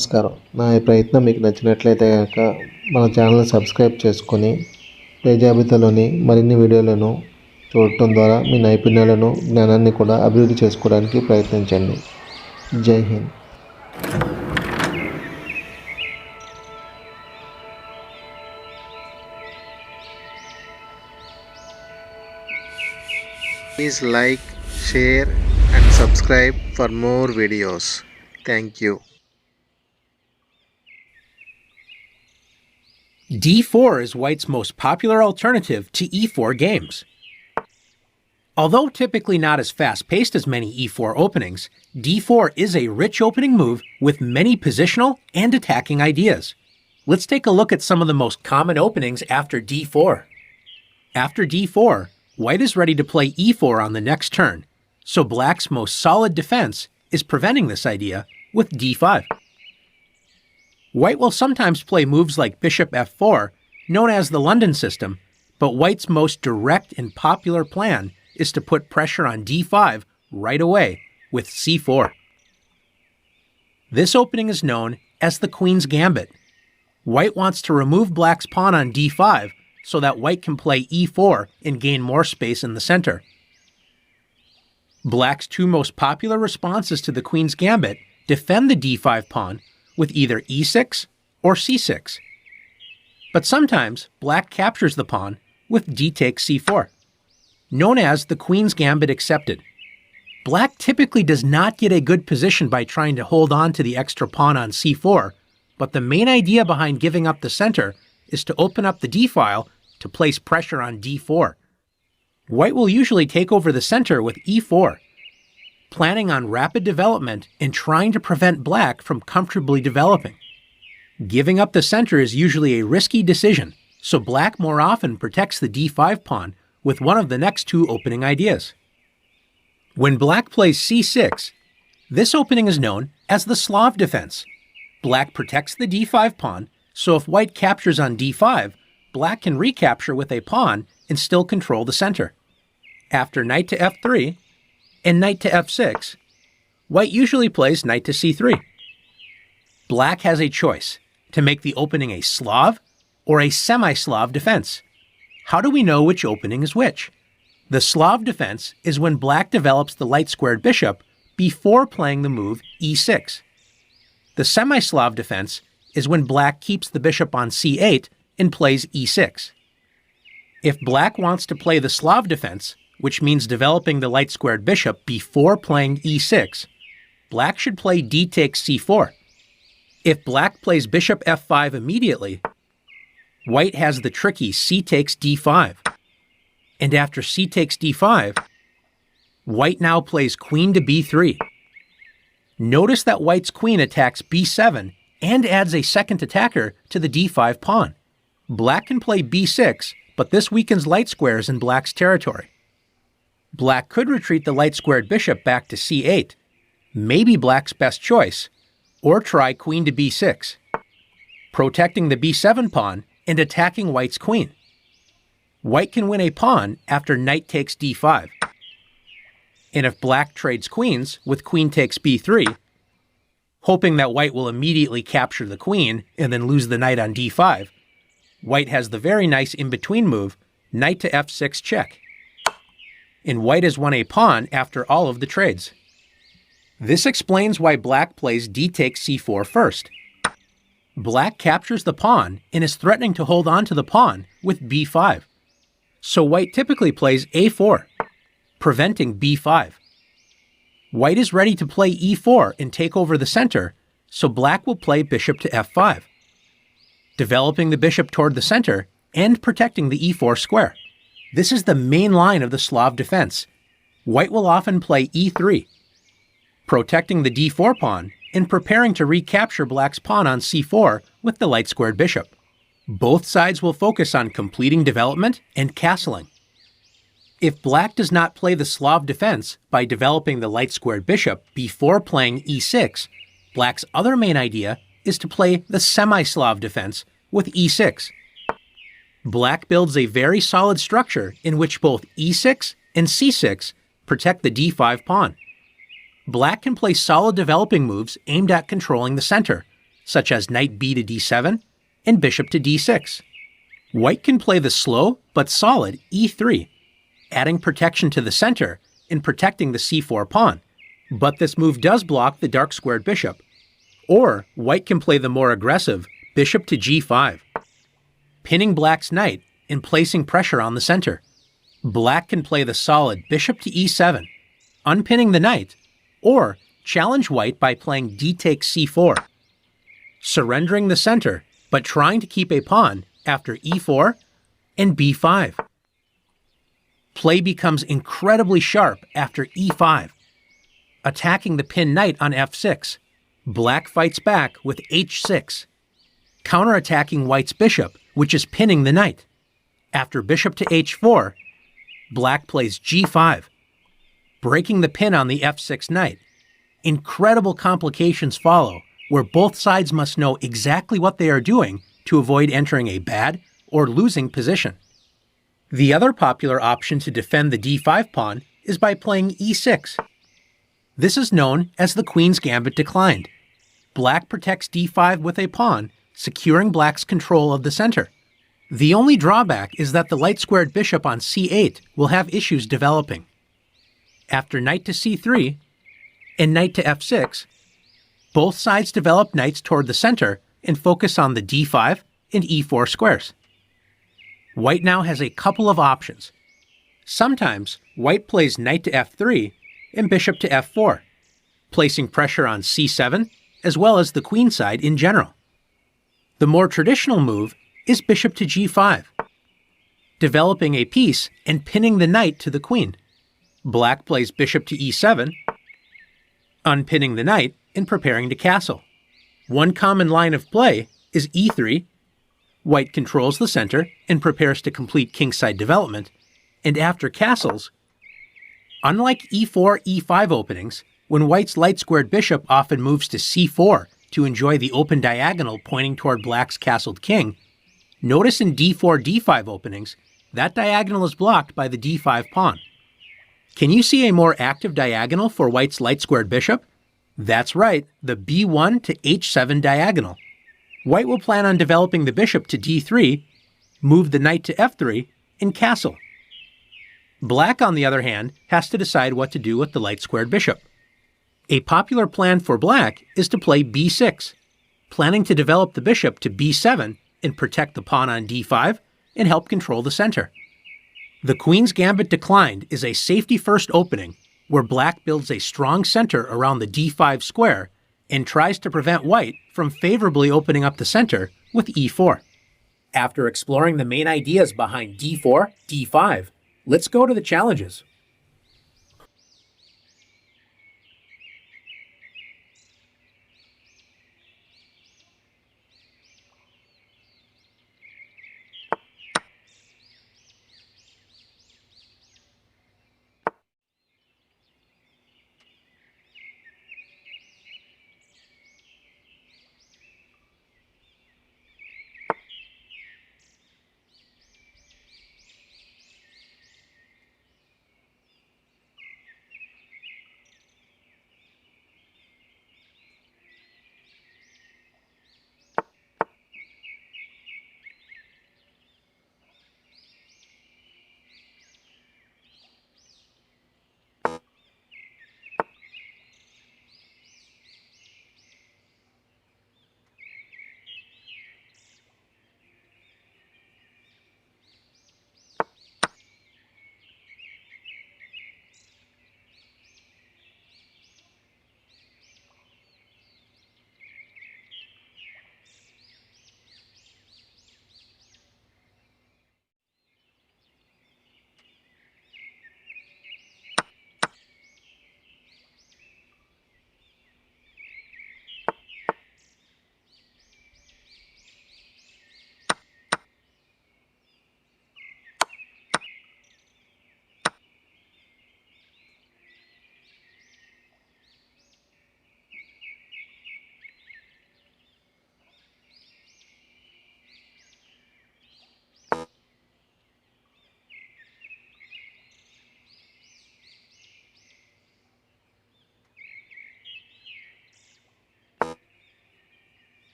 నమస్కారం. నా ఈ ప్రయత్నం మీకు నచ్చినట్లయితే కనుక మన ఛానల్ని సబ్స్క్రైబ్ చేసుకొని పై జాబితాలోని మరిన్ని వీడియోలను చూడటం ద్వారా మీ నైపుణ్యాలను జ్ఞానాన్ని కూడా అభివృద్ధి చేసుకోవడానికి ప్రయత్నించండి. జై Hind. Please like, share and subscribe for more videos. Thank you. D4 is white's most popular alternative to E4 games. Although typically not as fast-paced as many E4 openings, D4 is a rich opening move with many positional and attacking ideas. Let's take a look at some of the most common openings after D4. After D4, white is ready to play E4 on the next turn, so black's most solid defense is preventing this idea with D5. White will sometimes play moves like bishop f4, known as the London system, but white's most direct and popular plan is to put pressure on D5 right away with C4. This opening is known as the Queen's Gambit. White wants to remove black's pawn on D5 so that white can play E4 and gain more space in the center. Black's two most popular responses to the Queen's Gambit defend the D5 pawn with either E6 or C6. But sometimes black captures the pawn with D takes C4, known as the Queen's Gambit accepted. Black typically does not get a good position by trying to hold on to the extra pawn on C4, but the main idea behind giving up the center is to open up the D file to place pressure on D4. White will usually take over the center with E4, planning on rapid development and trying to prevent black from comfortably developing. Giving up the center is usually a risky decision, so black more often protects the D5 pawn with one of the next two opening ideas. When black plays C6, this opening is known as the Slav Defense. Black protects the D5 pawn, so if white captures on D5, black can recapture with a pawn and still control the center. After knight to f3 and knight to f6, white usually plays knight to c3. Black has a choice to make the opening a Slav or a semi-Slav defense. How do we know which opening is which? The Slav defense is when black develops the light-squared bishop before playing the move e6. The semi-Slav defense is when black keeps the bishop on c8 and plays e6. If black wants to play the Slav defense, which means developing the light-squared bishop before playing e6, black should play d takes c4. If black plays bishop f5 immediately, white has the tricky c takes d5. And after c takes d5, white now plays queen to b3. Notice that white's queen attacks b7 and adds a second attacker to the d5 pawn. Black can play b6, but this weakens light squares in black's territory. Black could retreat the light-squared bishop back to c8, maybe black's best choice, or try queen to b6, protecting the b7 pawn and attacking white's queen. White can win a pawn after knight takes d5. And if black trades queens with queen takes b3, hoping that white will immediately capture the queen and then lose the knight on d5, white has the very nice in-between move, knight to f6 check. And white has won a pawn after all of the trades. This explains why black plays d takes c4 first. Black captures the pawn and is threatening to hold on to the pawn with b5. So white typically plays a4, preventing b5. White is ready to play e4 and take over the center, so black will play bishop to f5, developing the bishop toward the center and protecting the e4 square. This is the main line of the Slav defense. White will often play e3, protecting the d4 pawn and preparing to recapture black's pawn on c4 with the light-squared bishop. Both sides will focus on completing development and castling. If black does not play the Slav defense by developing the light-squared bishop before playing e6, black's other main idea is to play the semi-Slav defense with e6. Black builds a very solid structure in which both e6 and c6 protect the d5 pawn. Black can play solid developing moves aimed at controlling the center, such as knight b to d7 and bishop to d6. White can play the slow but solid e3, adding protection to the center and protecting the c4 pawn, but this move does block the dark squared bishop. Or white can play the more aggressive bishop to g5, pinning black's knight and placing pressure on the center. Black can play the solid bishop to e7, unpinning the knight, or challenge white by playing d takes c4, surrendering the center but trying to keep a pawn after e4 and b5. Play becomes incredibly sharp after e5, attacking the pinned knight on f6. Black fights back with h6, counterattacking white's bishop, which is pinning the knight. After bishop to h4, black plays g5, breaking the pin on the f6 knight. Incredible complications follow, where both sides must know exactly what they are doing to avoid entering a bad or losing position. The other popular option to defend the d5 pawn is by playing e6. This is known as the Queen's Gambit declined. Black protects d5 with a pawn, securing black's control of the center. The only drawback is that the light-squared bishop on c8 will have issues developing. After knight to c3 and knight to f6, both sides develop knights toward the center and focus on the d5 and e4 squares. White now has a couple of options. Sometimes, white plays knight to f3 and bishop to f4, placing pressure on c7 as well as the queen side in general. The more traditional move is bishop to g5, developing a piece and pinning the knight to the queen. Black plays bishop to e7, unpinning the knight and preparing to castle. One common line of play is e3. White controls the center and prepares to complete kingside development, and after castles, unlike e4, e5 openings, when white's light-squared bishop often moves to c4 to enjoy the open diagonal pointing toward black's castled king, notice in d4, d5 openings, that diagonal is blocked by the d5 pawn. Can you see a more active diagonal for white's light-squared bishop? That's right, the b1 to h7 diagonal. White will plan on developing the bishop to d3, move the knight to f3, and castle. Black, on the other hand, has to decide what to do with the light-squared bishop. A popular plan for black is to play b6, planning to develop the bishop to b7 and protect the pawn on d5 and help control the center. The Queen's Gambit declined is a safety-first opening where black builds a strong center around the d5 square and tries to prevent white from favorably opening up the center with e4. After exploring the main ideas behind d4, d5, let's go to the challenges.